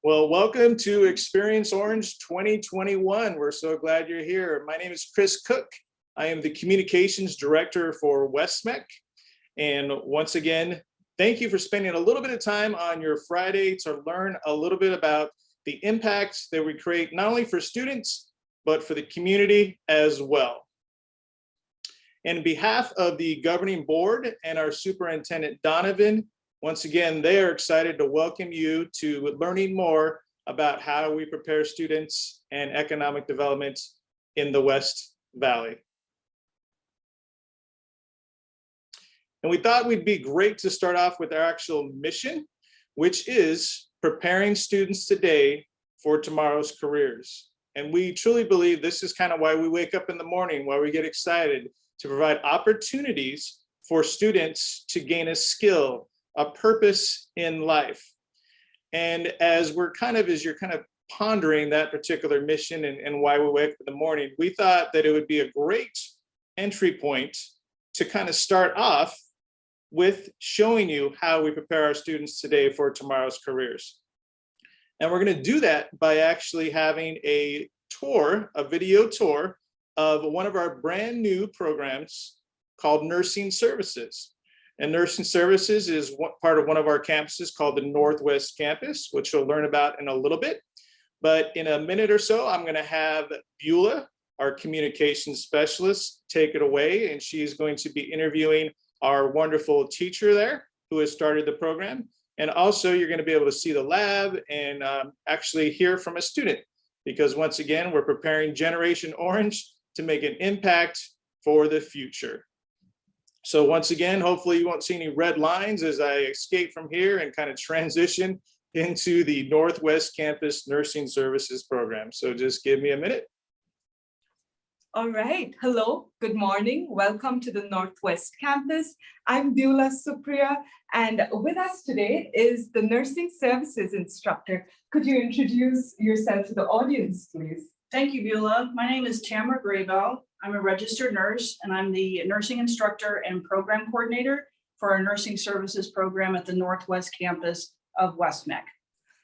Well, welcome to Experience Orange 2021. We're so glad you're here. My name is Chris Cook. I am the Communications Director for West-MEC. And once again, thank you for spending a little bit of time on your Friday to learn a little bit about the impact that we create, not only for students, but for the community as well. On behalf of the governing board and our superintendent, Donovan, once again, they are excited to welcome you to learning more about how we prepare students and economic development in the West Valley. And we thought we'd be great to start off with our actual mission, which is preparing students today for tomorrow's careers. And we truly believe this is kind of why we wake up in the morning, why we get excited to provide opportunities for students to gain a skill, a purpose in life. And as you're kind of pondering that particular mission and why we wake up in the morning, we thought that it would be a great entry point to kind of start off with showing you how we prepare our students today for tomorrow's careers. And we're going to do that by actually having a tour, a video tour of one of our brand new programs called Nursing Services. And Nursing Services is part of one of our campuses called the Northwest Campus, which you'll learn about in a little bit. But in a minute or so, I'm going to have Beulah, our communications specialist, take it away. And she's going to be interviewing our wonderful teacher there who has started the program. And also you're going to be able to see the lab and actually hear from a student, because once again, we're preparing Generation Orange to make an impact for the future. So once again, hopefully you won't see any red lines as I escape from here and kind of transition into the Northwest Campus Nursing Services program. So just give me a minute. All right. Hello. Good morning. Welcome to the Northwest Campus. I'm Beulah Supriya, and with us today is the Nursing Services instructor. Could you introduce yourself to the audience, please? Thank you, Beulah. My name is Tamara Graybell. I'm a registered nurse, and I'm the nursing instructor and program coordinator for our nursing services program at the Northwest Campus of West-MEC.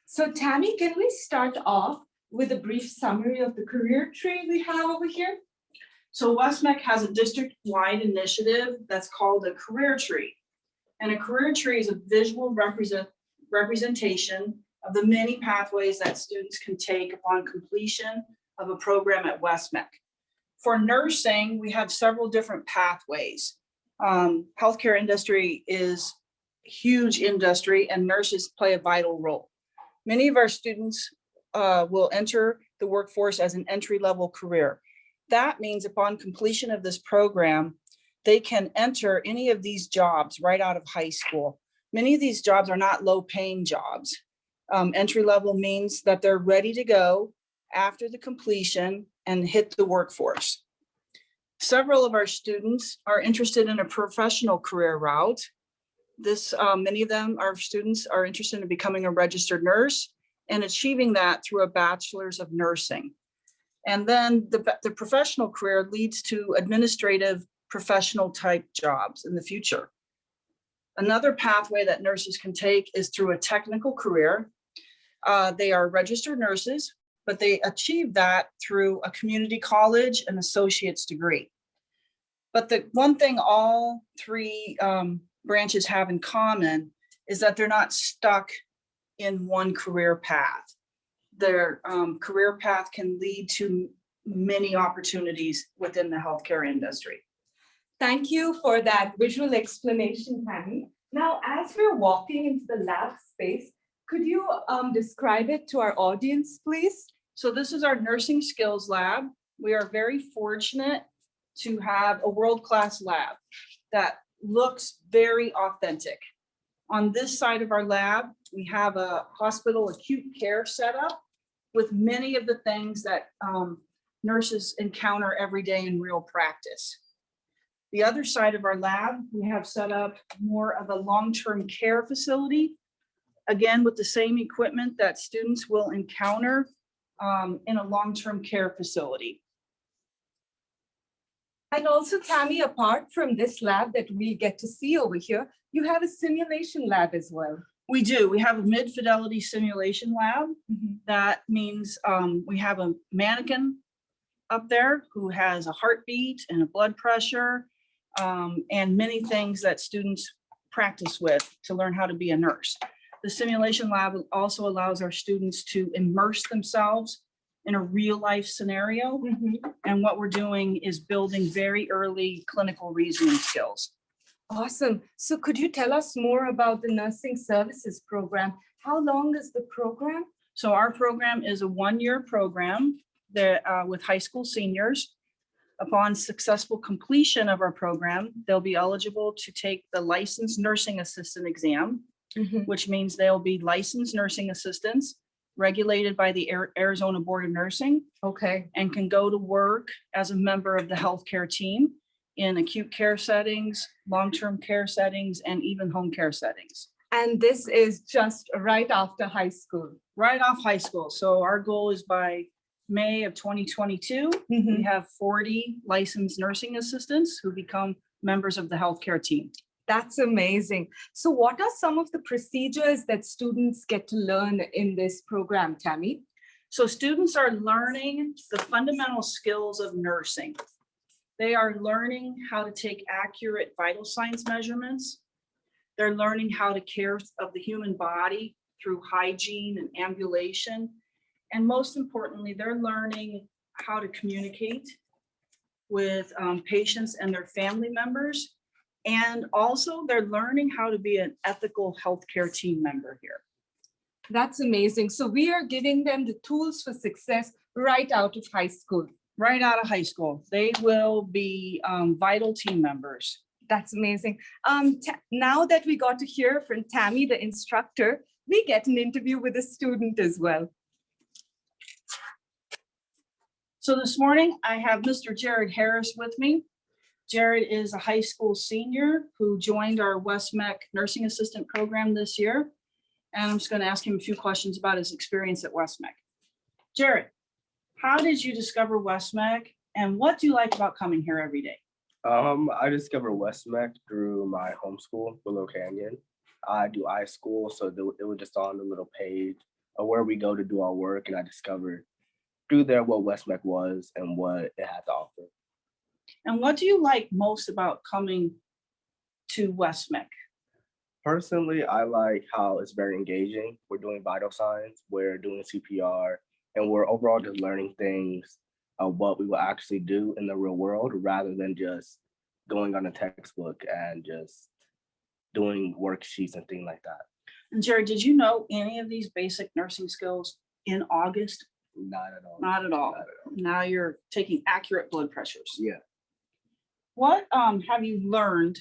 So Tammy, can we start off with a brief summary of the career tree we have over here? So West-MEC has a district-wide initiative that's called a career tree. And a career tree is a visual representation of the many pathways that students can take upon completion of a program at West-MEC. For nursing, we have several different pathways. Healthcare industry is a huge industry, and nurses play a vital role. Many of our students will enter the workforce as an entry-level career. That means upon completion of this program, they can enter any of these jobs right out of high school. Many of these jobs are not low-paying jobs. Entry-level means that they're ready to go after the completion and hit the workforce. Several of our students are interested in a professional career route. Many of them, our students, are interested in becoming a registered nurse and achieving that through a bachelor's of nursing. And then the professional career leads to administrative professional type jobs in the future. Another pathway that nurses can take is through a technical career. They are registered nurses, but they achieve that through a community college and associate's degree. But the one thing all three branches have in common is that they're not stuck in one career path. Their career path can lead to many opportunities within the healthcare industry. Thank you for that visual explanation, Tammy. Now, as we're walking into the lab space, could you describe it to our audience, please? So this is our nursing skills lab. We are very fortunate to have a world-class lab that looks very authentic. On this side of our lab, we have a hospital acute care setup with many of the things that nurses encounter every day in real practice. The other side of our lab, we have set up more of a long-term care facility, again, with the same equipment that students will encounter in a long-term care facility. And also, Tammy, apart from this lab that we get to see over here, you have a simulation lab as well. We do. We have a mid-fidelity simulation lab. Mhm. That means we have a mannequin up there who has a heartbeat and a blood pressure and many things that students practice with to learn how to be a nurse. The simulation lab also allows our students to immerse themselves in a real life scenario. Mhm. And what we're doing is building very early clinical reasoning skills. Awesome. So could you tell us more about the nursing services program? How long is the program? So our program is a one-year program that with high school seniors. Upon successful completion of our program, they'll be eligible to take the licensed nursing assistant exam, Mhm. which means they'll be licensed nursing assistants regulated by the Arizona Board of Nursing Okay. and can go to work as a member of the healthcare team in acute care settings, long-term care settings, and even home care settings. And this is just right after high school. Right off high school. So our goal is by May of 2022, we have 40 licensed nursing assistants who become members of the healthcare team. That's amazing. So what are some of the procedures that students get to learn in this program, Tammy? So students are learning the fundamental skills of nursing. They are learning how to take accurate vital signs measurements. They're learning how to care of the human body through hygiene and ambulation. And most importantly, they're learning how to communicate with patients and their family members. And also they're learning how to be an ethical healthcare team member here. That's amazing. So we are giving them the tools for success right out of high school. Right out of high school, they will be vital team members. That's amazing. Now that we got to hear from Tammy, the instructor, we get an interview with a student as well. So this morning I have Mr. Jared Harris with me. Jared is a high school senior who joined our West-MEC nursing assistant program this year. And I'm just going to ask him a few questions about his experience at West-MEC. Jared, how did you discover West-MEC and what do you like about coming here every day? I discovered West-MEC through my homeschool, Willow Canyon. I do iSchool, so it was just on the little page of where we go to do our work, and I discovered through there what West-MEC was and what it had to offer. And what do you like most about coming to West-MEC? Personally, I like how it's very engaging. We're doing vital signs, we're doing CPR, and we're overall just learning things of what we will actually do in the real world rather than just going on a textbook and just doing worksheets and things like that. And Jared, did you know any of these basic nursing skills in August? Not at all. Not at all. Not at all. Now you're taking accurate blood pressures. Yeah. What have you learned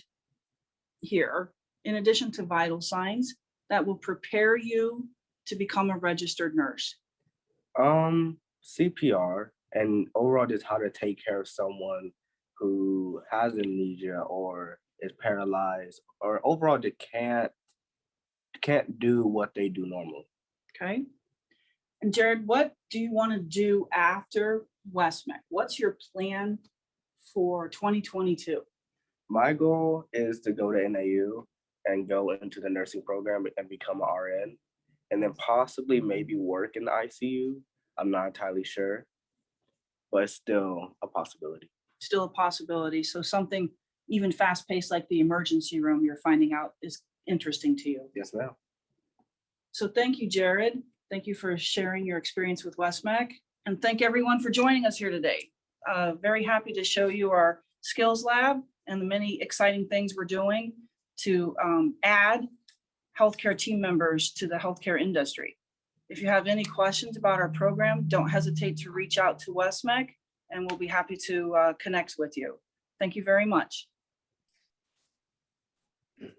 here, in addition to vital signs, that will prepare you to become a registered nurse? CPR and overall just how to take care of someone who has amnesia or is paralyzed or overall just can't do what they do normally. Okay. And Jared, what do you want to do after West-MEC? What's your plan for 2022? My goal is to go to NAU and go into the nursing program and become an RN and then possibly maybe work in the ICU. I'm not entirely sure, but it's still a possibility. Still a possibility. So something even fast-paced like the emergency room you're finding out is interesting to you. Yes, ma'am. So thank you, Jared. Thank you for sharing your experience with West-MEC. And thank everyone for joining us here today. Very happy to show you our skills lab and the many exciting things we're doing to add healthcare team members to the healthcare industry. If you have any questions about our program, don't hesitate to reach out to West-MEC and we'll be happy to connect with you. Thank you very much.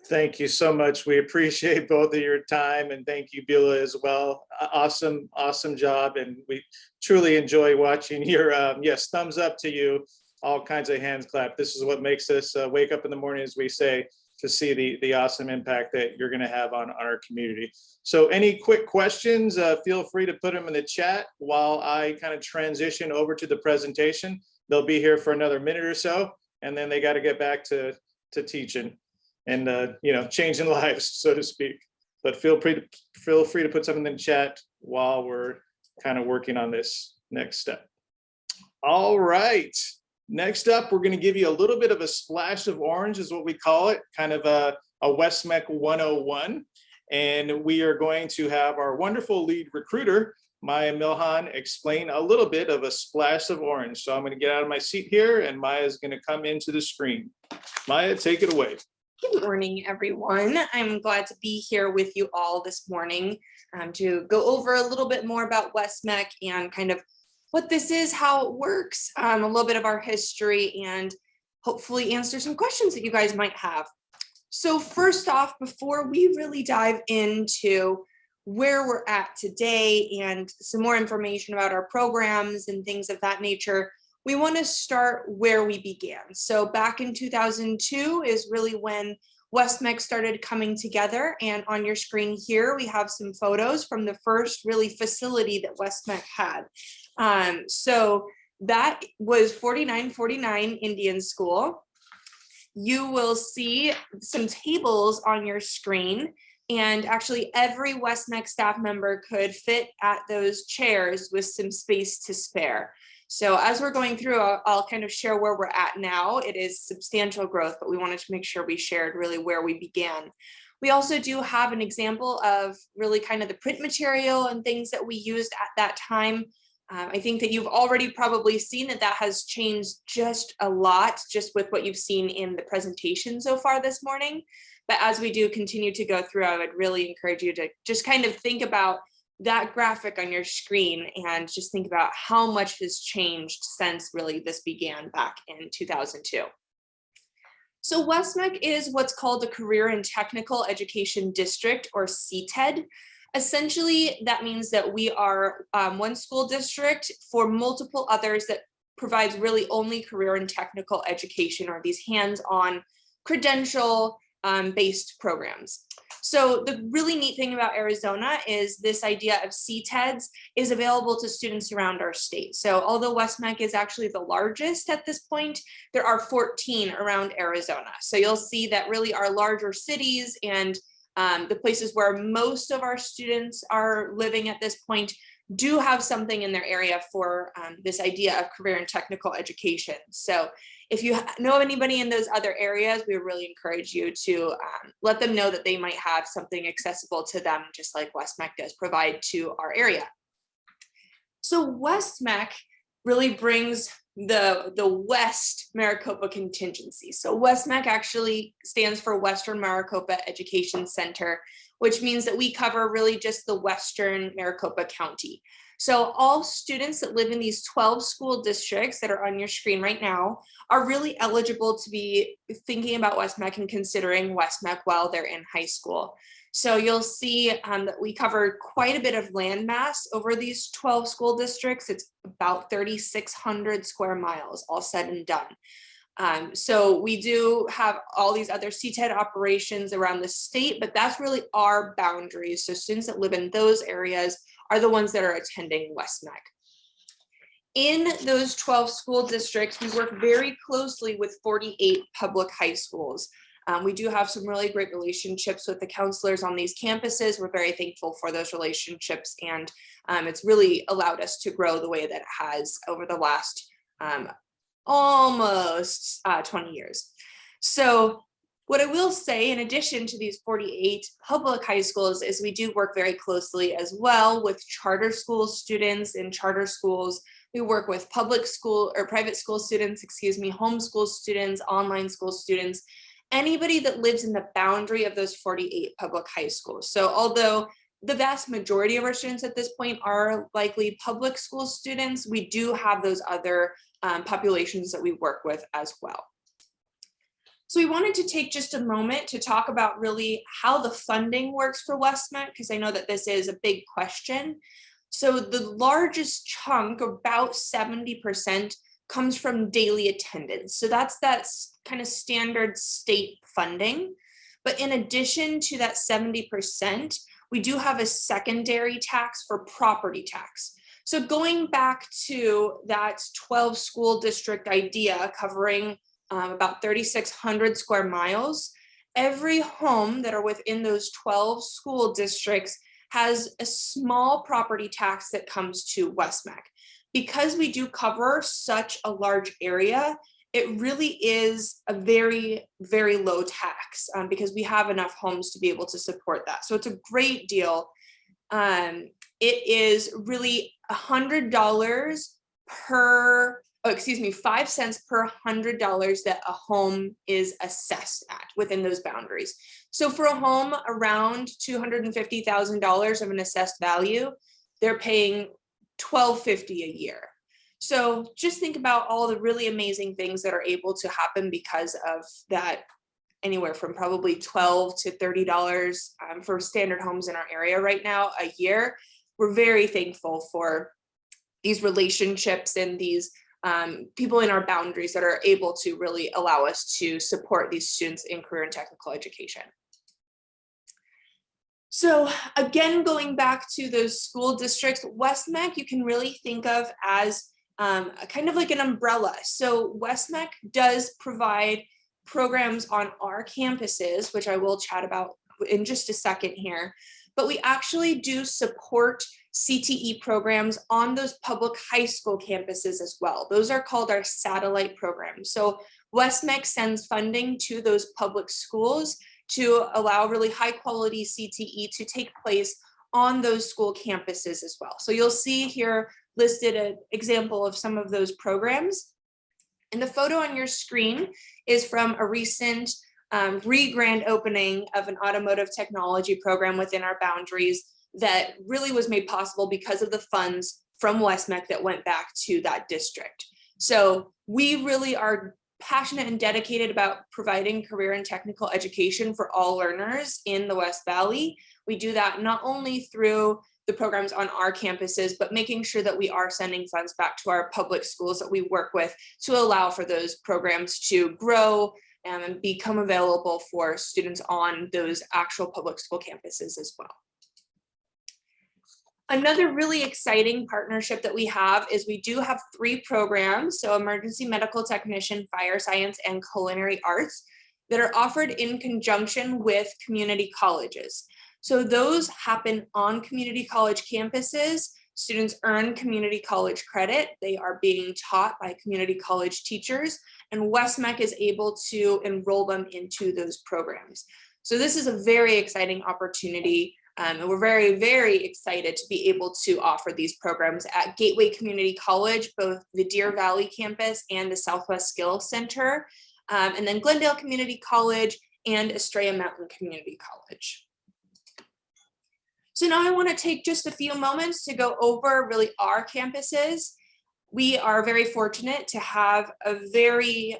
Thank you so much. We appreciate both of your time, and thank you, Beulah, as well. Awesome, awesome job. And we truly enjoy watching your, yes, thumbs up to you, all kinds of hands clap. This is what makes us wake up in the morning, as we say, to see the awesome impact that you're gonna have on our community. So any quick questions, feel free to put them in the chat while I kind of transition over to the presentation. They'll be here for another minute or so, and then they got to get back to teaching and changing lives, so to speak. but feel free to put something in the chat while we're kind of working on this next step. All right, next up, we're going to give you a little bit of a splash of orange is what we call it, kind of a WestMAC 101. And we are going to have our wonderful lead recruiter, Maya Milhan, explain a little bit of a splash of orange. So I'm going to get out of my seat here and Maya is going to come into the screen. Maya, take it away. Good morning, everyone. I'm glad to be here with you all this morning to go over a little bit more about WestMAC and kind of what this is, how it works, a little bit of our history, and hopefully answer some questions that you guys might have. So first off, before we really dive into where we're at today and some more information about our programs and things of that nature, we want to start where we began. So back in 2002 is really when WestMAC started coming together, and on your screen here we have some photos from the first really facility that WestMAC had. So that was 4949 Indian School. You will see some tables on your screen, and actually every WestMAC staff member could fit at those chairs with some space to spare. So as we're going through, I'll kind of share where we're at now. It is substantial growth, but we wanted to make sure we shared really where we began. We also do have an example of really kind of the print material and things that we used at that time. I think that you've already probably seen that has changed just a lot, just with what you've seen in the presentation so far this morning. But as we do continue to go through, I would really encourage you to just kind of think about that graphic on your screen and just think about how much has changed since really this began back in 2002. So WestMAC is what's called a Career and Technical Education District, or CTED. Essentially, that means that we are one school district for multiple others that provides really only career and technical education, or these hands-on credential based programs. So the really neat thing about Arizona is this idea of CTEDs is available to students around our state. So although WestMAC is actually the largest at this point, there are 14 around Arizona. So you'll see that really our larger cities and the places where most of our students are living at this point do have something in their area for this idea of career and technical education. So if you know of anybody in those other areas, we really encourage you to let them know that they might have something accessible to them, just like WestMAC does provide to our area. So WestMAC really brings the West Maricopa contingency. So WestMAC actually stands for Western Maricopa Education Center, which means that we cover really just the Western Maricopa County. So all students that live in these 12 school districts that are on your screen right now are really eligible to be thinking about WestMAC and considering WestMAC while they're in high school. So you'll see that we cover quite a bit of land mass over these 12 school districts. It's about 3,600 square miles, all said and done. So we do have all these other CTED operations around the state, but that's really our boundaries. So students that live in those areas are the ones that are attending WestMAC. In those 12 school districts, we work very closely with 48 public high schools. We do have some really great relationships with the counselors on these campuses. We're very thankful for those relationships, and it's really allowed us to grow the way that it has over the last almost 20 years. So what I will say, in addition to these 48 public high schools, is we do work very closely as well with charter school students in charter schools. We work with public school or private school students, homeschool students, online school students, anybody that lives in the boundary of those 48 public high schools. So although the vast majority of our students at this point are likely public school students, we do have those other populations that we work with as well. So we wanted to take just a moment to talk about really how the funding works for WestMAC, because I know that this is a big question. So the largest chunk, about 70%, comes from daily attendance. So that's kind of standard state funding. But in addition to that 70%, we do have a secondary tax for property tax. So going back to that 12 school district idea covering about 3,600 square miles, every home that are within those 12 school districts has a small property tax that comes to WestMAC. Because we do cover such a large area, it really is a very, very low tax because we have enough homes to be able to support that. So it's a great deal. It is really $100 per, 5 cents per $100 that a home is assessed at within those boundaries. So for a home around $250,000 of an assessed value, they're paying $12.50 a year. So just think about all the really amazing things that are able to happen because of that, anywhere from probably $12 to $30 for standard homes in our area right now a year. We're very thankful for these relationships and these people in our boundaries that are able to really allow us to support these students in career and technical education. So again, going back to those school districts, WestMAC you can really think of as kind of like an umbrella. So WestMAC does provide programs on our campuses, which I will chat about in just a second here, but we actually do support CTE programs on those public high school campuses as well. Those are called our satellite programs. So WestMAC sends funding to those public schools to allow really high quality CTE to take place on those school campuses as well. So you'll see here listed an example of some of those programs. And the photo on your screen is from a recent re-grand opening of an automotive technology program within our boundaries that really was made possible because of the funds from WestMAC that went back to that district. So we really are passionate and dedicated about providing career and technical education for all learners in the West Valley. We do that not only through the programs on our campuses, but making sure that we are sending funds back to our public schools that we work with to allow for those programs to grow and become available for students on those actual public school campuses as well. Another really exciting partnership that we have is we do have 3 programs, so emergency medical technician, fire science, and culinary arts that are offered in conjunction with community colleges. So those happen on community college campuses. Students earn community college credit. They are being taught by community college teachers, and WestMAC is able to enroll them into those programs. So this is a very exciting opportunity. And we're very, very excited to be able to offer these programs at Gateway Community College, both the Deer Valley campus and the Southwest Skills Center, and then Glendale Community College and Estrella Mountain Community College. So now I want to take just a few moments to go over really our campuses. We are very fortunate to have a very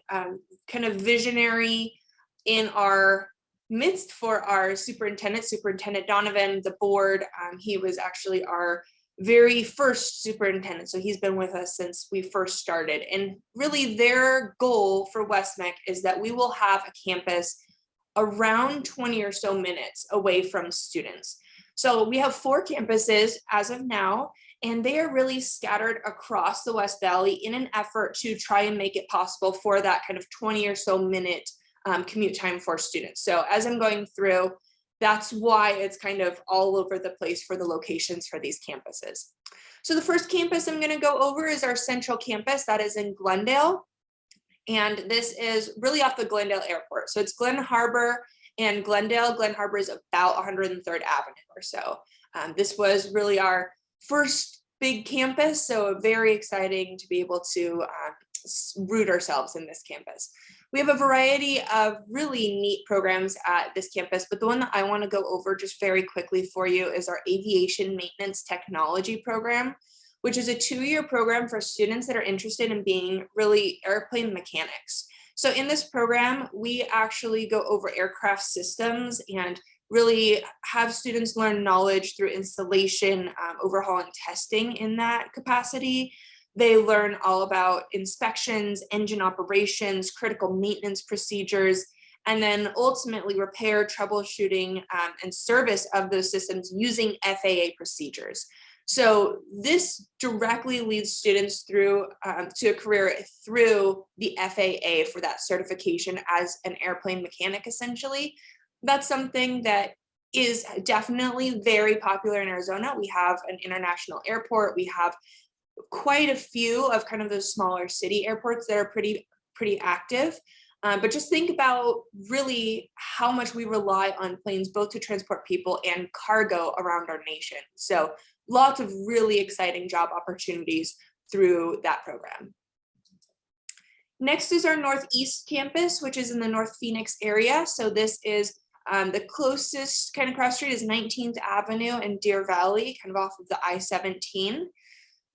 kind of visionary in our midst for our Superintendent Donovan, the board. He was actually our very first superintendent. So he's been with us since we first started. And really their goal for WestMEC is that we will have a campus around 20 or so minutes away from students. So we have 4 campuses as of now, and they are really scattered across the West Valley in an effort to try and make it possible for that kind of 20 or so minute commute time for students. So as I'm going through, that's why it's kind of all over the place for the locations for these campuses. So the first campus I'm going to go over is our central campus that is in Glendale. And this is really off the Glendale Airport. So it's Glen Harbor and Glendale. Glen Harbor is about 103rd Avenue or so. This was really our first big campus, so very exciting to be able to root ourselves in this campus. We have a variety of really neat programs at this campus, but the one that I want to go over just very quickly for you is our Aviation Maintenance Technology program, which is a 2-year program for students that are interested in being really airplane mechanics. So in this program, we actually go over aircraft systems and really have students learn knowledge through installation, overhaul, and testing in that capacity. They learn all about inspections, engine operations, critical maintenance procedures, and then ultimately repair, troubleshooting, and service of those systems using FAA procedures. So this directly leads students through to a career through the FAA for that certification as an airplane mechanic, essentially. That's something that is definitely very popular in Arizona. We have an international airport. We have quite a few of kind of those smaller city airports that are pretty active. But just think about really how much we rely on planes both to transport people and cargo around our nation. So lots of really exciting job opportunities through that program. Next is our Northeast campus, which is in the North Phoenix area. So this is the closest kind of cross street is 19th Avenue and Deer Valley, kind of off of the I-17.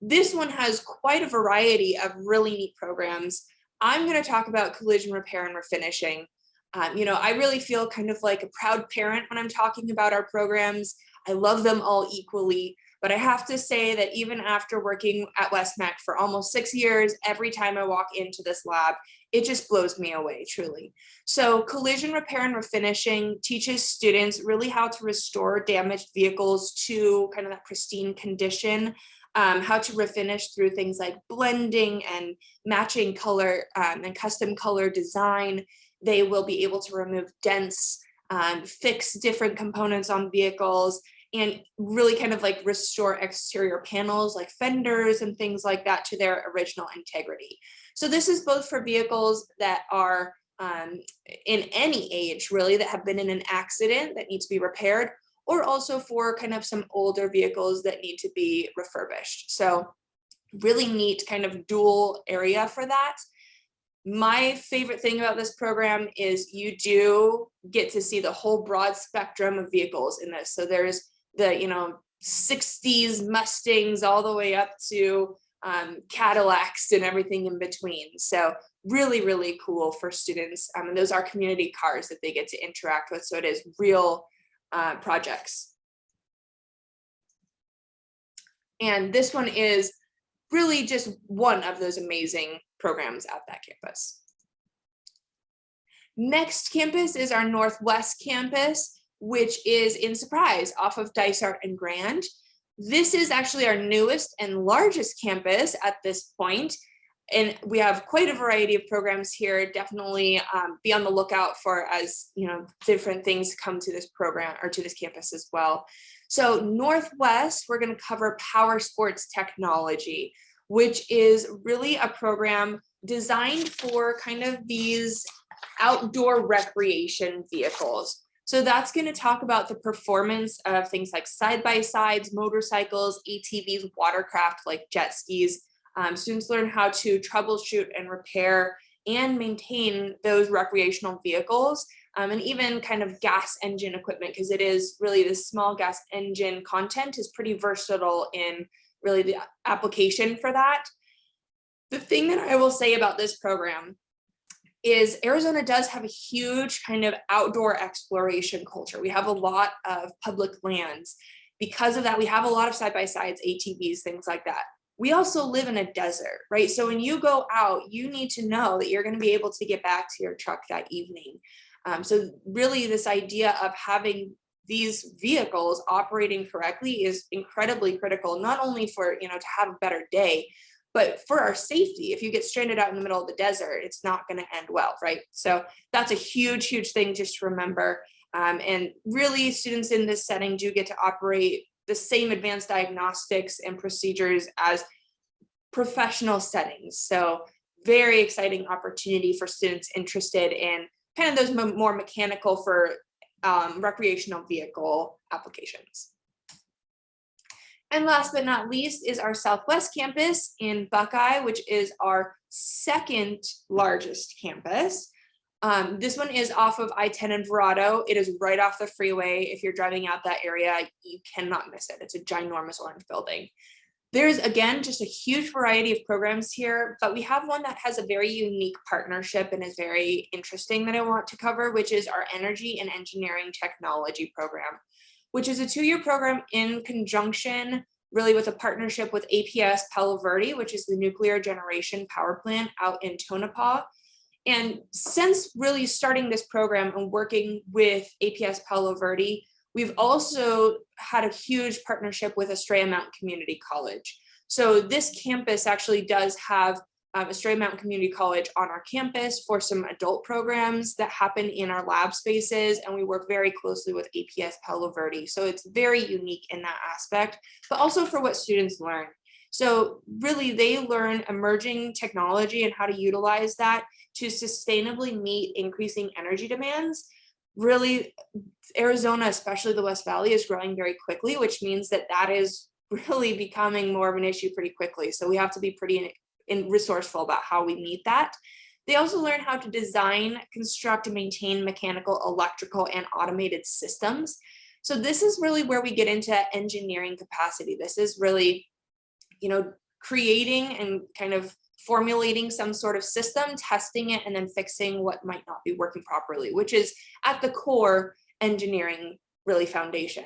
This one has quite a variety of really neat programs. I'm going to talk about collision repair and refinishing. I really feel kind of like a proud parent when I'm talking about our programs. I love them all equally, but I have to say that even after working at WestMAC for almost 6 years, every time I walk into this lab, it just blows me away, truly. So collision repair and refinishing teaches students really how to restore damaged vehicles to kind of that pristine condition. How to refinish through things like blending and matching color and custom color design. They will be able to remove dents, fix different components on vehicles, and really kind of like restore exterior panels like fenders and things like that to their original integrity. So this is both for vehicles that are in any age really that have been in an accident that need to be repaired, or also for kind of some older vehicles that need to be refurbished. So really neat kind of dual area for that. My favorite thing about this program is you do get to see the whole broad spectrum of vehicles in this. So there's the 60s Mustangs all the way up to Cadillacs and everything in between. So really, really cool for students. And those are community cars that they get to interact with. So it is real projects. And this one is really just one of those amazing programs at that campus. Next campus is our Northwest campus, which is in Surprise off of Dysart and Grand. This is actually our newest and largest campus at this point. And we have quite a variety of programs here. Definitely be on the lookout for as different things come to this program or to this campus as well. So Northwest, we're going to cover power sports technology, which is really a program designed for kind of these outdoor recreation vehicles. So that's going to talk about the performance of things like side-by-sides, motorcycles, ATVs, watercraft like jet skis. Students learn how to troubleshoot and repair and maintain those recreational vehicles, and even kind of gas engine equipment, because it is really the small gas engine content is pretty versatile in really the application for that. The thing that I will say about this program is Arizona does have a huge kind of outdoor exploration culture. We have a lot of public lands. Because of that, we have a lot of side-by-sides, ATVs, things like that. We also live in a desert, right? So when you go out, you need to know that you're going to be able to get back to your truck that evening. So really this idea of having these vehicles operating correctly is incredibly critical, not only for, to have a better day, but for our safety. If you get stranded out in the middle of the desert, it's not going to end well, right? So that's a huge, huge thing just to remember. And really students in this setting do get to operate the same advanced diagnostics and procedures as professional settings. So very exciting opportunity for students interested in kind of those more mechanical for recreational vehicle applications. And last but not least is our Southwest campus in Buckeye, which is our second largest campus. This one is off of I-10 and Verrado. It is right off the freeway. If you're driving out that area, you cannot miss it. It's a ginormous orange building. There's, again, just a huge variety of programs here, but we have one that has a very unique partnership and is very interesting that I want to cover, which is our Energy and Engineering Technology program, which is a 2-year program in conjunction really with a partnership with APS Palo Verde, which is the nuclear generation power plant out in Tonopah. And since really starting this program and working with APS Palo Verde, We've also had a huge partnership with Estrella Mountain Community College. So this campus actually does have Estrella Mountain Community College on our campus for some adult programs that happen in our lab spaces, and we work very closely with APS Palo Verde. So it's very unique in that aspect, but also for what students learn. So really they learn emerging technology and how to utilize that to sustainably meet increasing energy demands. Really, Arizona, especially the West Valley, is growing very quickly, which means that that is really becoming more of an issue pretty quickly. So we have to be pretty resourceful about how we meet that. They also learn how to design, construct, and maintain mechanical, electrical, and automated systems. So this is really where we get into engineering capacity. This is really, creating and kind of formulating some sort of system, testing it, and then fixing what might not be working properly, which is at the core engineering really foundation.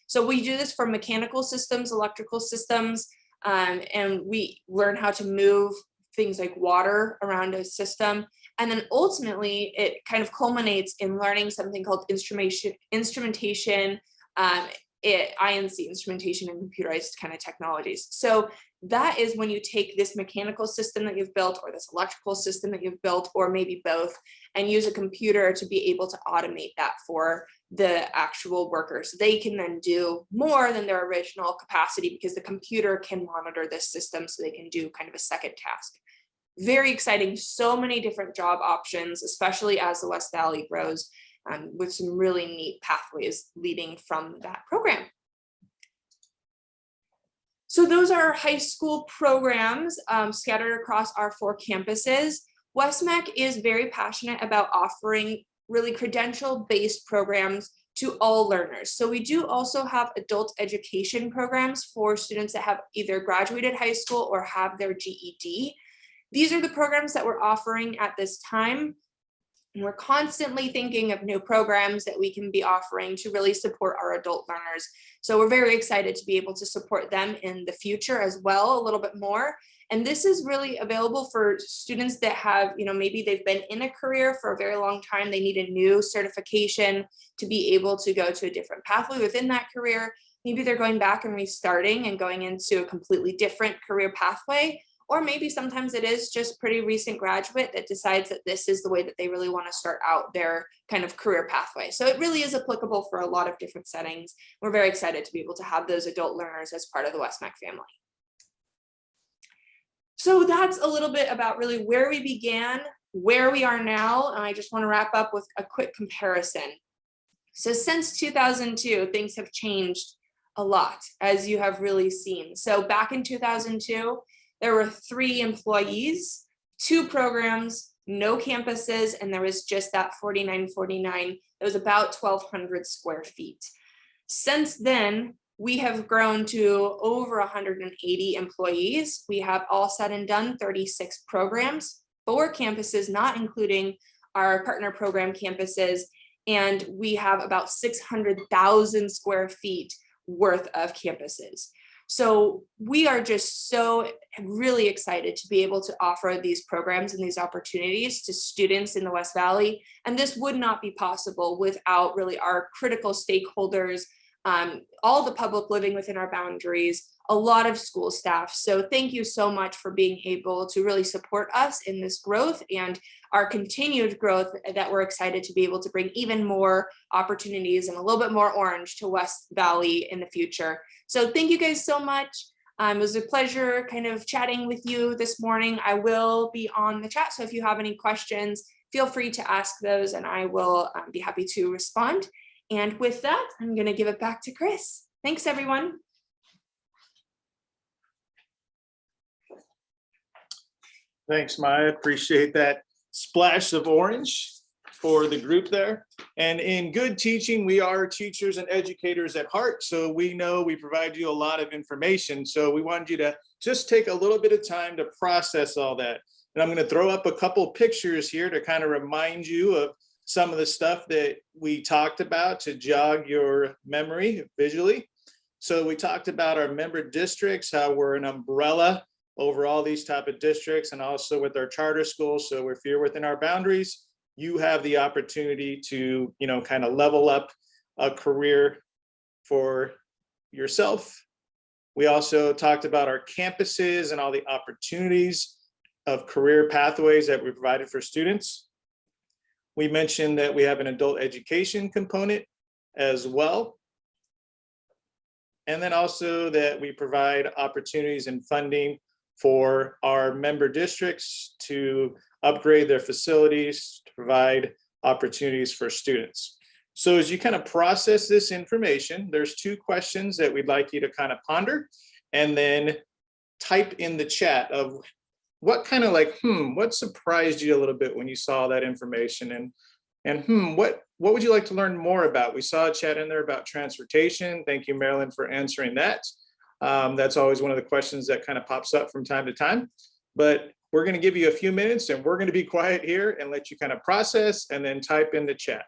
So we do this for mechanical systems, electrical systems, and we learn how to move things like water around a system. And then ultimately it kind of culminates in learning something called instrumentation, INC, instrumentation and computerized kind of technologies. So that is when you take this mechanical system that you've built or this electrical system that you've built, or maybe both, and use a computer to be able to automate that for the actual workers. They can then do more than their original capacity because the computer can monitor this system, so they can do kind of a second task. Very exciting, so many different job options, especially as the West Valley grows, with some really neat pathways leading from that program. So those are our high school programs scattered across our 4 campuses. WestMAC is very passionate about offering really credential-based programs to all learners. So we do also have adult education programs for students that have either graduated high school or have their GED. These are the programs that we're offering at this time. And we're constantly thinking of new programs that we can be offering to really support our adult learners. So we're very excited to be able to support them in the future as well, a little bit more. And this is really available for students that have, maybe they've been in a career for a very long time. They need a new certification to be able to go to a different pathway within that career. Maybe they're going back and restarting and going into a completely different career pathway. Or maybe sometimes it is just pretty recent graduate that decides that this is the way that they really want to start out their kind of career pathway. So it really is applicable for a lot of different settings. We're very excited to be able to have those adult learners as part of the WestMAC family. So that's a little bit about really where we began, where we are now, and I just want to wrap up with a quick comparison. So since 2002, things have changed a lot, as you have really seen. So back in 2002, there were 3 employees, 2 programs, no campuses, and there was just that 4949. It was about 1,200 square feet. Since then, we have grown to over 180 employees. We have all said and done 36 programs, 4 campuses, not including our partner program campuses, and we have about 600,000 square feet worth of campuses. So we are just so really excited to be able to offer these programs and these opportunities to students in the West Valley. And this would not be possible without really our critical stakeholders, all the public living within our boundaries, a lot of school staff. So thank you so much for being able to really support us in this growth and our continued growth, that we're excited to be able to bring even more opportunities and a little bit more orange to West Valley in the future. So thank you guys so much. It was a pleasure kind of chatting with you this morning. I will be on the chat, so if you have any questions, feel free to ask those and I will be happy to respond. And with that, I'm going to give it back to Chris. Thanks, everyone. Thanks, Maya. Appreciate that splash of orange for the group there. And in good teaching, we are teachers and educators at heart. So we know we provide you a lot of information. So we wanted you to just take a little bit of time to process all that. And I'm going to throw up a couple pictures here to kind of remind you of some of the stuff that we talked about to jog your memory visually. So we talked about our member districts, how we're an umbrella over all these type of districts, and also with our charter schools. So if you're within our boundaries, you have the opportunity to, kind of level up a career for yourself. We also talked about our campuses and all the opportunities of career pathways that we provided for students. We mentioned that we have an adult education component as well. And then also that we provide opportunities and funding for our member districts to upgrade their facilities, to provide opportunities for students. So as you kind of process this information, there's 2 questions that we'd like you to kind of ponder and then type in the chat of what kind of like, what surprised you a little bit when you saw that information, and what would you like to learn more about? We saw a chat in there about transportation. Thank you, Marilyn, for answering that. That's always one of the questions that kind of pops up from time to time, but we're going to give you a few minutes and we're going to be quiet here and let you kind of process and then type in the chat.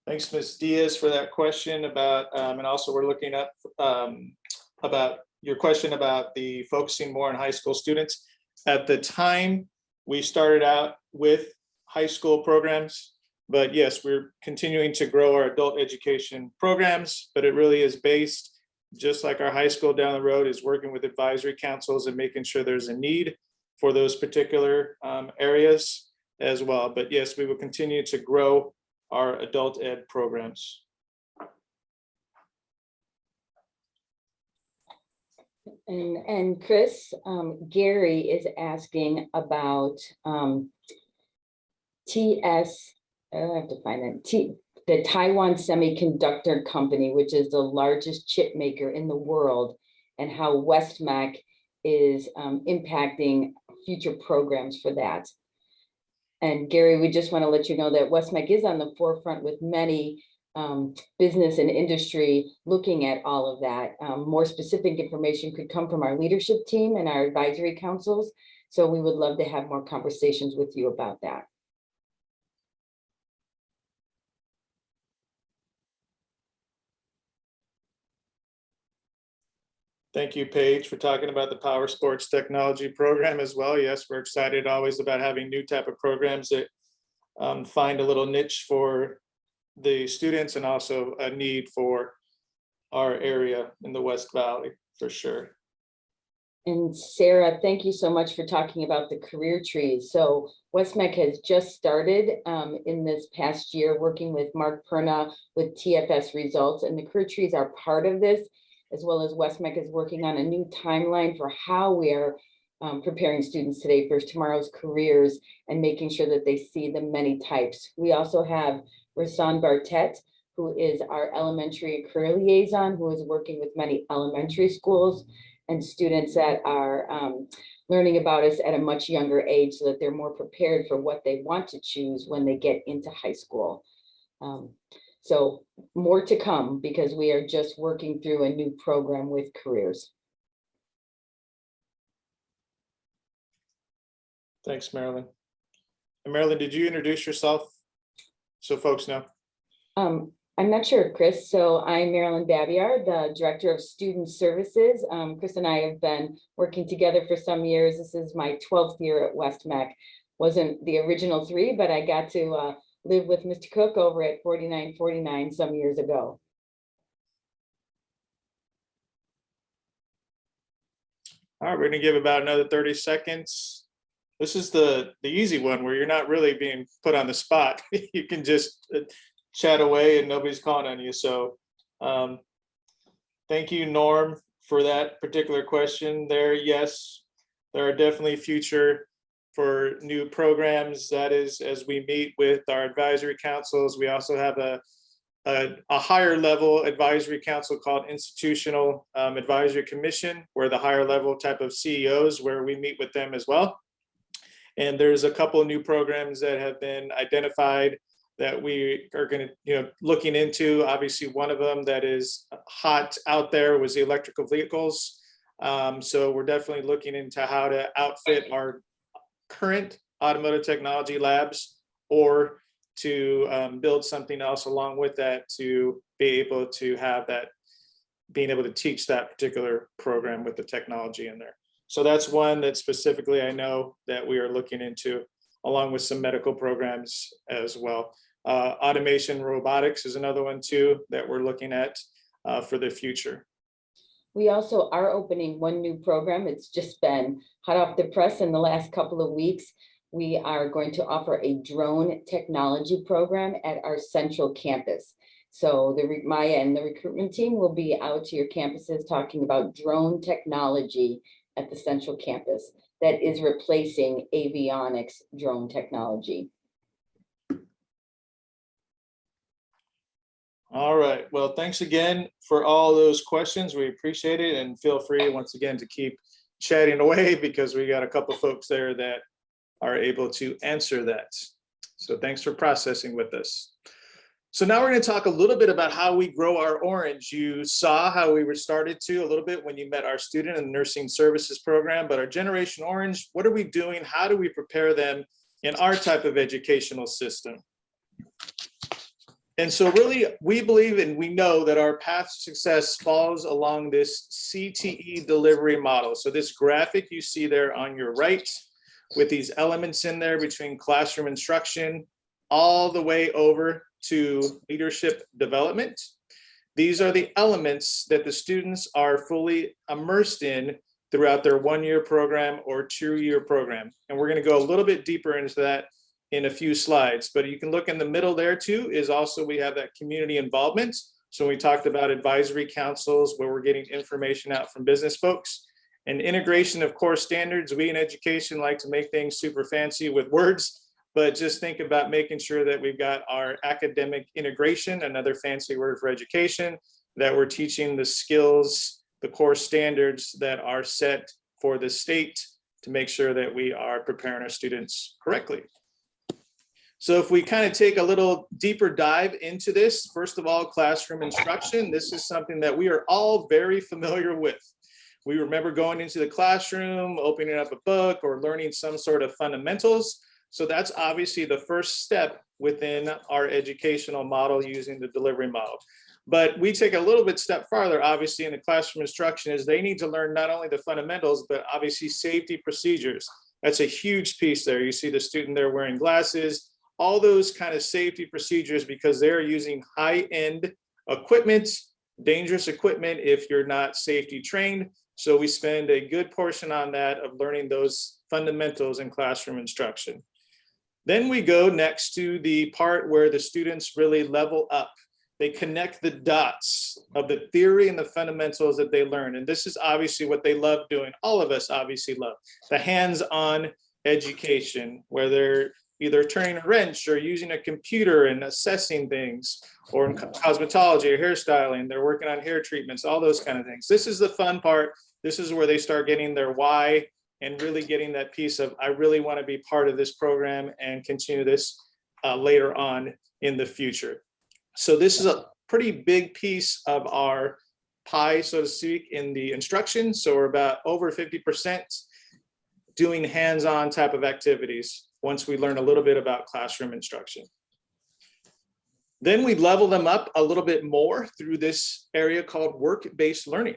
Thanks, Ms. Diaz, for that question about, and also we're looking up about your question about the focusing more on high school students. At the time, we started out with high school programs, but yes, we're continuing to grow our adult education programs, but it really is based, just like our high school down the road, is working with advisory councils and making sure there's a need for those particular areas as well. But yes, we will continue to grow our adult ed programs. And Chris, Gary is asking about TS, I have to find it, the Taiwan Semiconductor Company, which is the largest chip maker in the world, and how West-MEC is impacting future programs for that. And Gary, we just want to let you know that West-MEC is on the forefront with many business and industry looking at all of that. More specific information could come from our leadership team and our advisory councils. So we would love to have more conversations with you about that. Thank you, Paige, for talking about the Power Sports Technology Program as well. Yes, we're excited always about having new type of programs that find a little niche for the students and also a need for our area in the West Valley, for sure. And Sarah, thank you so much for talking about the career trees. So West-MEC has just started in this past year working with Mark Perna with TFS results, and the career trees are part of this, as well as West-MEC is working on a new timeline for how we are preparing students today for tomorrow's careers and making sure that they see the many types. We also have Rasan Bartet, who is our elementary career liaison, who is working with many elementary schools and students that are learning about us at a much younger age so that they're more prepared for what they want to choose when they get into high school. So more to come because we are just working through a new program with careers. Thanks, Marilyn. And Marilyn, did you introduce yourself so folks know? I'm not sure, Chris. So I'm Marilyn Babiar, the Director of Student Services. Chris and I have been working together for some years. This is my 12th year at West-MEC. Wasn't the original 3, but I got to live with Mr. Cook over at 4949 some years ago. All right, we're gonna give about another 30 seconds. This is the easy one where you're not really being put on the spot. You can just chat away and nobody's calling on you. So thank you, Norm, for that particular question there. Yes, there are definitely future for new programs. That is, as we meet with our advisory councils, we also have a higher level advisory council called Institutional Advisory Commission, where the higher level type of CEOs, where we meet with them as well. And there's a couple of new programs that have been identified that we are going to, looking into. Obviously, one of them that is hot out there was the electrical vehicles. So we're definitely looking into how to outfit our current automotive technology labs, or to build something else along with that to be able to have that, being able to teach that particular program with the technology in there. So that's one that specifically I know that we are looking into. along with some medical programs as well. Automation robotics is another one too that we're looking at for the future. We also are opening one new program. It's just been hot off the press in the last couple of weeks. We are going to offer a drone technology program at our central campus. So Maya and the recruitment team will be out to your campuses talking about drone technology at the central campus that is replacing avionics drone technology. All right, well, thanks again for all those questions. We appreciate it, and feel free once again to keep chatting away because we got a couple folks there that are able to answer that. So thanks for processing with us. So now we're going to talk a little bit about how we grow our orange. You saw how we were started to a little bit when you met our student in the nursing services program, but our Generation Orange, what are we doing? How do we prepare them in our type of educational system? And so really, we believe and we know that our path to success falls along this CTE delivery model. So this graphic you see there on your right with these elements in there between classroom instruction all the way over to leadership development. These are the elements that the students are fully immersed in throughout their 1-year program or 2-year program. And we're going to go a little bit deeper into that in a few slides, but you can look in the middle there too, is also we have that community involvement. So we talked about advisory councils where we're getting information out from business folks, and integration of core standards. We in education like to make things super fancy with words, but just think about making sure that we've got our academic integration, another fancy word for education, that we're teaching the skills, the core standards that are set for the state to make sure that we are preparing our students correctly. So if we kind of take a little deeper dive into this, first of all, classroom instruction, this is something that we are all very familiar with. We remember going into the classroom, opening up a book or learning some sort of fundamentals. So that's obviously the first step within our educational model using the delivery model. But we take a little bit step farther, obviously, in the classroom instruction is they need to learn not only the fundamentals, but obviously safety procedures. That's a huge piece there. You see the student there wearing glasses, all those kind of safety procedures because they're using high-end equipment, dangerous equipment if you're not safety trained. So we spend a good portion on that of learning those fundamentals in classroom instruction. Then we go next to the part where the students really level up. They connect the dots of the theory and the fundamentals that they learn. And this is obviously what they love doing. All of us obviously love the hands-on education where they're either turning a wrench or using a computer and assessing things, or in cosmetology or hairstyling, they're working on hair treatments, all those kind of things. This is the fun part. This is where they start getting their why and really getting that piece of, I really want to be part of this program and continue this later on in the future. So this is a pretty big piece of our pie, so to speak, in the instruction. So we're about over 50% doing hands-on type of activities once we learn a little bit about classroom instruction. Then we level them up a little bit more through this area called work-based learning.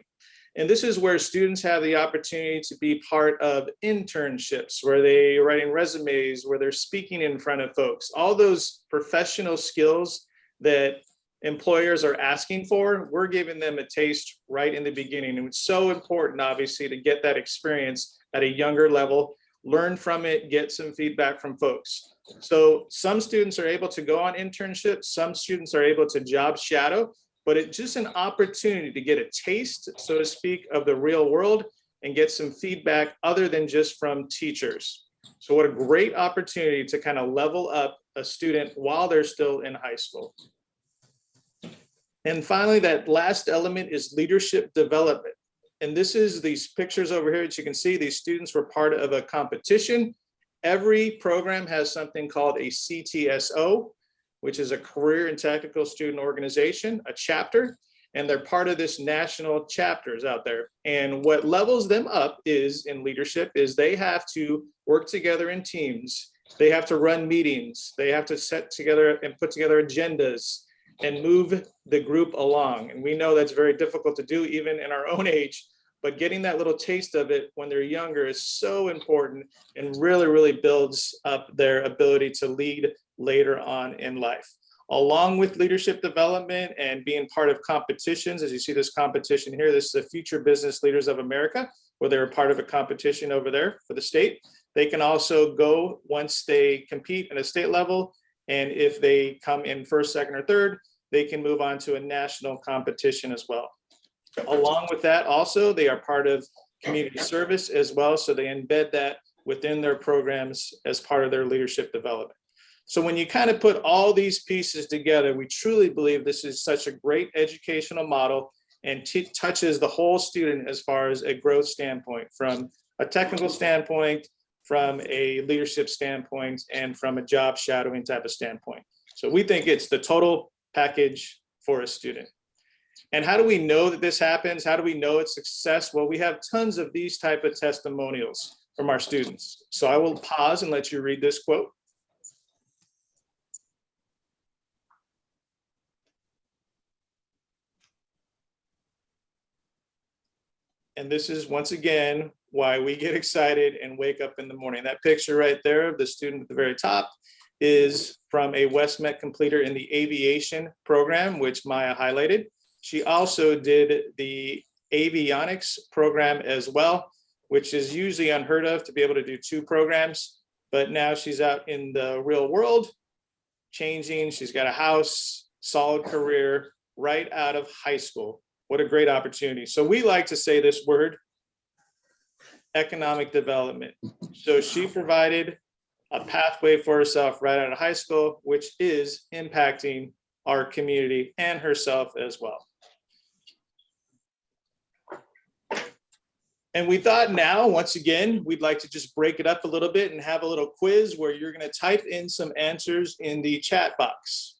And this is where students have the opportunity to be part of internships, where they're writing resumes, where they're speaking in front of folks, all those professional skills that employers are asking for, we're giving them a taste right in the beginning. And it's so important, obviously, to get that experience at a younger level, learn from it, get some feedback from folks. So some students are able to go on internships, some students are able to job shadow, but it's just an opportunity to get a taste, so to speak, of the real world and get some feedback other than just from teachers. So what a great opportunity to kind of level up a student while they're still in high school. And finally, that last element is leadership development. And this is these pictures over here that you can see. These students were part of a competition. Every program has something called a CTSO, which is a career and technical student organization, a chapter, and they're part of this national chapters out there. And what levels them up is in leadership is they have to work together in teams. They have to run meetings. They have to set together and put together agendas and move the group along. And we know that's very difficult to do even in our own age, but getting that little taste of it when they're younger is so important and really, really builds up their ability to lead later on in life. Along with leadership development and being part of competitions, as you see this competition here, this is the Future Business Leaders of America, where they're a part of a competition over there for the state. They can also go once they compete at a state level, and if they come in first, second, or third, they can move on to a national competition as well. Along with that, also, they are part of community service as well, so they embed that within their programs as part of their leadership development. So when you kind of put all these pieces together, we truly believe this is such a great educational model and touches the whole student as far as a growth standpoint, from a technical standpoint, from a leadership standpoint, and from a job shadowing type of standpoint. So we think it's the total package for a student. And how do we know that this happens? How do we know it's success? Well, we have tons of these type of testimonials from our students. So I will pause and let you read this quote. And this is, once again, why we get excited and wake up in the morning. That picture right there of the student at the very top is from a West-MEC completer in the aviation program, which Maya highlighted. She also did the avionics program as well, which is usually unheard of to be able to do 2 programs. But now she's out in the real world, changing. She's got a house, solid career right out of high school. What a great opportunity. So we like to say this word, economic development. So she provided a pathway for herself right out of high school, which is impacting our community and herself as well. And we thought now, once again, we'd like to just break it up a little bit and have a little quiz where you're going to type in some answers in the chat box.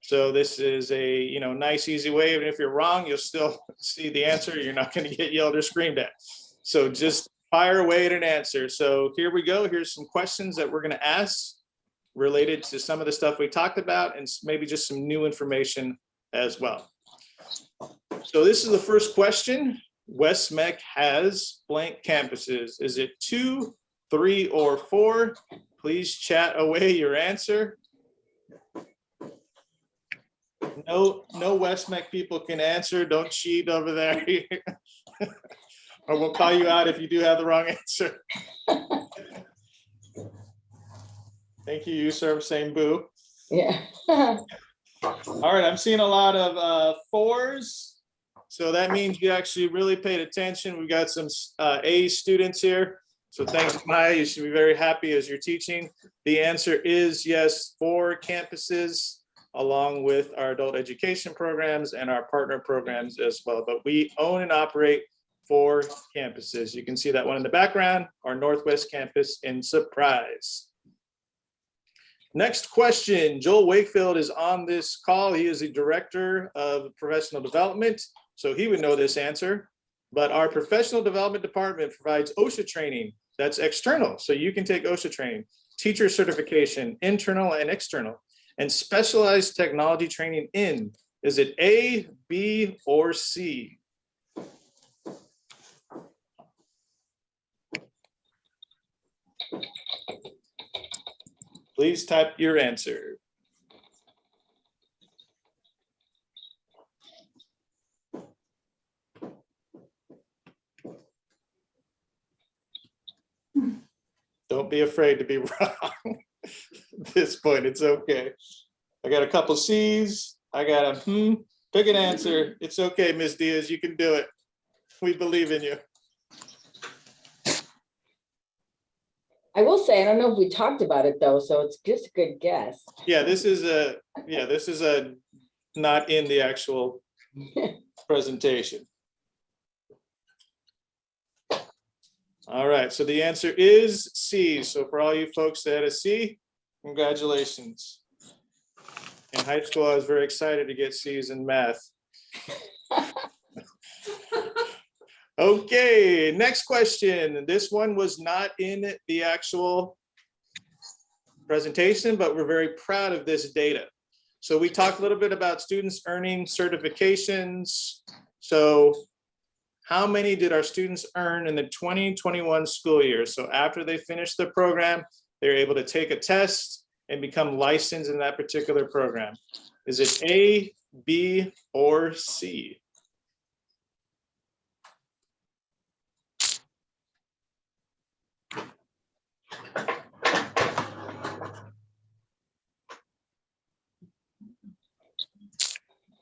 So this is a nice, easy way. Even if you're wrong, you'll still see the answer. You're not going to get yelled or screamed at. So just fire away at an answer. So here we go. Here's some questions that we're going to ask related to some of the stuff we talked about and maybe just some new information as well. So this is the first question. WestMEC has blank campuses. Is it 2, 3, or 4? Please chat away your answer. No WestMEC people can answer. Don't cheat over there. Or we'll call you out if you do have the wrong answer. Thank you, Yusuf, for saying boo. Yeah. All right, I'm seeing a lot of 4s. So that means you actually really paid attention. We got some A students here. So thanks, Maya. You should be very happy as you're teaching. The answer is yes, 4 campuses, along with our adult education programs and our partner programs as well. But we own and operate 4 campuses. You can see that one in the background, our Northwest campus in Surprise. Next question, Joel Wakefield is on this call. He is the Director of Professional Development, so he would know this answer. But our Professional Development Department provides OSHA training that's external, so you can take OSHA training, teacher certification, internal and external, and specialized technology training in, is it A, B, or C? Please type your answer. Don't be afraid to be wrong. At this point, it's okay. I got a couple C's. I got a pick an answer. It's okay, Ms. Diaz, you can do it. We believe in you. I will say, I don't know if we talked about it though, so it's just a good guess. Yeah, this is a not in the actual presentation. All right, so the answer is C. So for all you folks that had a C, congratulations. In high school, I was very excited to get C's in math. Okay, next question. This one was not in the actual presentation, but we're very proud of this data. So we talked a little bit about students earning certifications. So how many did our students earn in the 2021 school year? So after they finish the program, they're able to take a test and become licensed in that particular program. Is it A, B, or C?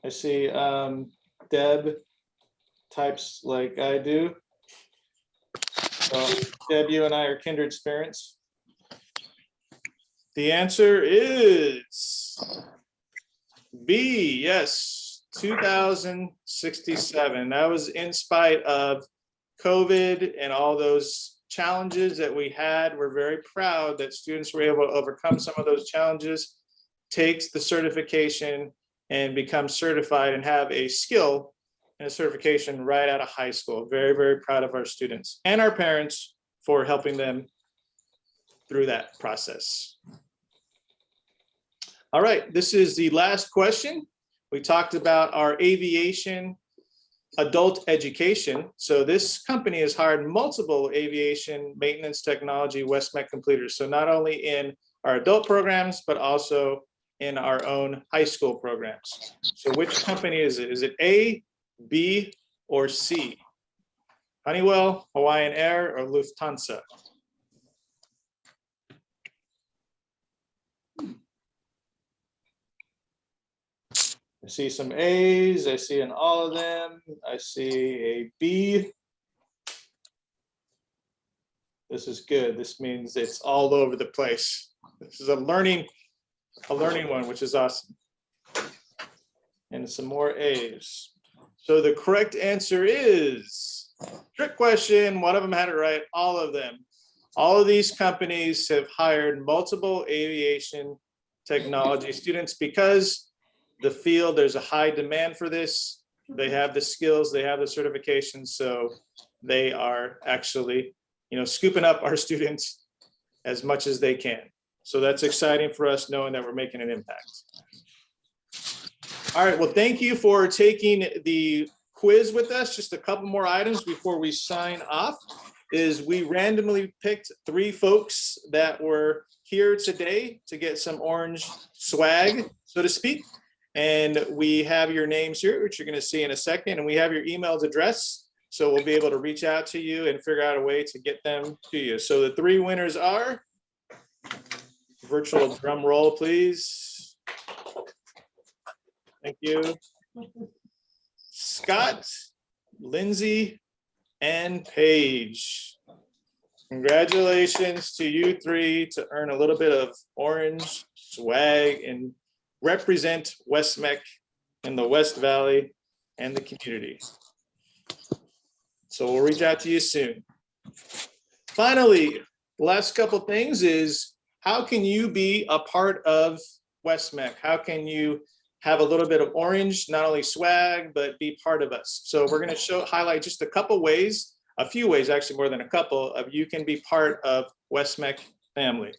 I see Deb types like I do. So Deb, you and I are kindred spirits. The answer is B, yes, 2067. That was in spite of COVID and all those challenges that we had. We're very proud that students were able to overcome some of those challenges, takes the certification and become certified and have a skill and a certification right out of high school. Very, very proud of our students and our parents for helping them through that process. All right, this is the last question. We talked about our aviation adult education. So this company has hired multiple aviation maintenance technology WestMAC completers. So not only in our adult programs, but also in our own high school programs. So which company is it? Is it A, B, or C? Honeywell, Hawaiian Air, or Lufthansa? I see some A's, I see in all of them. I see a B. This is good. This means it's all over the place. This is a learning one, which is awesome. And some more A's. So the correct answer is, trick question, one of them had it right, all of them. All of these companies have hired multiple aviation technology students because the field, there's a high demand for this. They have the skills, they have the certifications, so they are actually, scooping up our students as much as they can. So that's exciting for us, knowing that we're making an impact. All right, well, thank you for taking the quiz with us. Just a couple more items before we sign off is we randomly picked 3 folks that were here today to get some orange swag, so to speak. And we have your names here, which you're going to see in a second, and we have your email address. So we'll be able to reach out to you and figure out a way to get them to you. So the 3 winners are, virtual drum roll, please. Thank you. Scott, Lindsay, and Paige. Congratulations to you 3 to earn a little bit of orange swag and represent West-MEC in the West Valley and the community. So we'll reach out to you soon. Finally, the last couple things is, how can you be a part of West-MEC? How can you have a little bit of orange, not only swag, but be part of us? So we're going to highlight just a couple ways, a few ways, actually more than a couple, of you can be part of West-MEC family.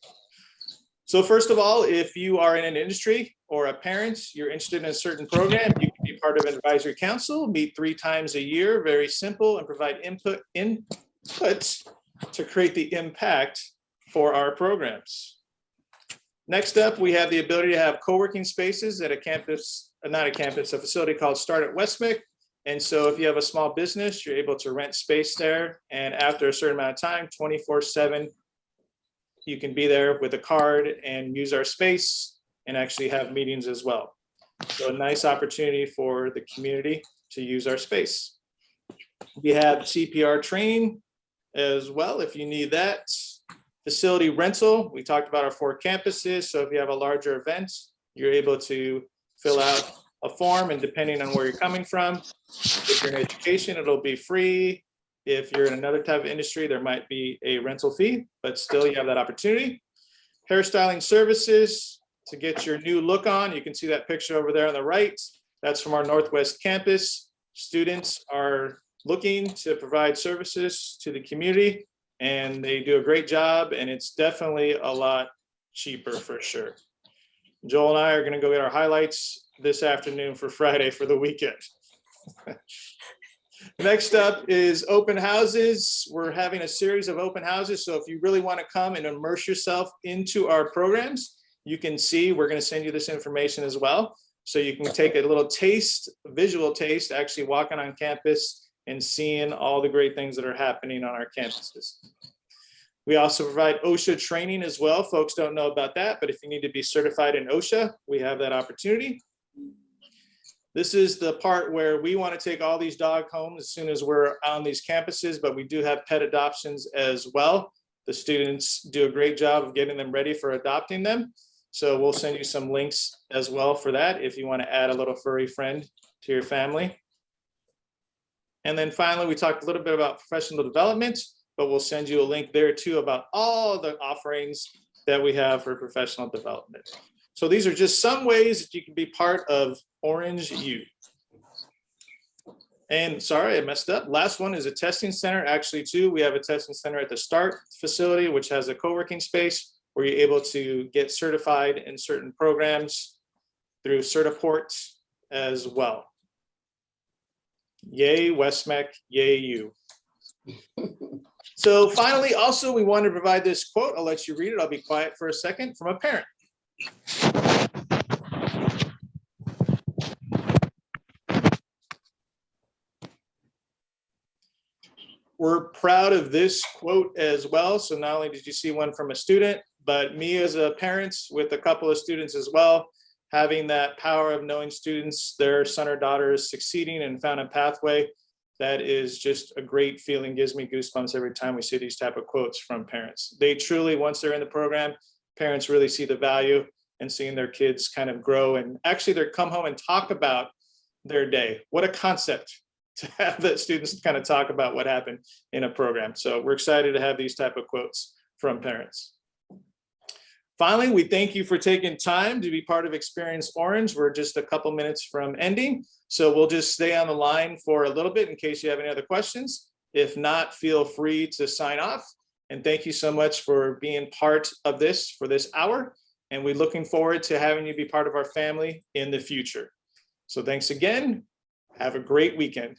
So first of all, if you are in an industry or a parent, you're interested in a certain program, you can be part of an advisory council, meet 3 times a year, very simple, and provide input to create the impact for our programs. Next up, we have the ability to have co-working spaces at a campus, not a campus, a facility called Start at West-MEC. And so if you have a small business, you're able to rent space there. And after a certain amount of time, 24/7, you can be there with a card and use our space and actually have meetings as well. So a nice opportunity for the community to use our space. We have CPR training as well, if you need that. Facility rental, we talked about our 4 campuses. So if you have a larger event, you're able to fill out a form, and depending on where you're coming from, if you're in education, it'll be free. If you're in another type of industry, there might be a rental fee, but still you have that opportunity. Hairstyling services to get your new look on. You can see that picture over there on the right. That's from our Northwest campus. Students are looking to provide services to the community, and they do a great job, and it's definitely a lot cheaper for sure. Joel and I are going to go get our highlights this afternoon for Friday for the weekend. Next up is open houses. We're having a series of open houses. So if you really want to come and immerse yourself into our programs, you can see, we're going to send you this information as well. So you can take a little taste, visual taste, actually walking on campus and seeing all the great things that are happening on our campuses. We also provide OSHA training as well. Folks don't know about that, but if you need to be certified in OSHA, we have that opportunity. This is the part where we want to take all these dog homes as soon as we're on these campuses, but we do have pet adoptions as well. The students do a great job of getting them ready for adopting them. So we'll send you some links as well for that if you want to add a little furry friend to your family. And then finally, we talked a little bit about professional development, but we'll send you a link there too about all the offerings that we have for professional development. So these are just some ways that you can be part of Orange U. And sorry, I messed up. Last one is a testing center. Actually, too, we have a testing center at the START facility, which has a co-working space where you're able to get certified in certain programs through Certiport as well. Yay, WestMAC, yay you. So finally, also, we want to provide this quote. I'll let you read it. I'll be quiet for a second, from a parent. We're proud of this quote as well. So not only did you see one from a student, but me as a parent with a couple of students as well, having that power of knowing students, their son or daughter is succeeding and found a pathway. That is just a great feeling, gives me goosebumps every time we see these type of quotes from parents. They truly, once they're in the program, parents really see the value and seeing their kids kind of grow and actually they come home and talk about their day. What a concept to have the students kind of talk about what happened in a program. So we're excited to have these type of quotes from parents. Finally, we thank you for taking time to be part of Experience Orange. We're just a couple minutes from ending, so we'll just stay on the line for a little bit in case you have any other questions. If not, feel free to sign off. And thank you so much for being part of this for this hour. And we're looking forward to having you be part of our family in the future. So thanks again. Have a great weekend.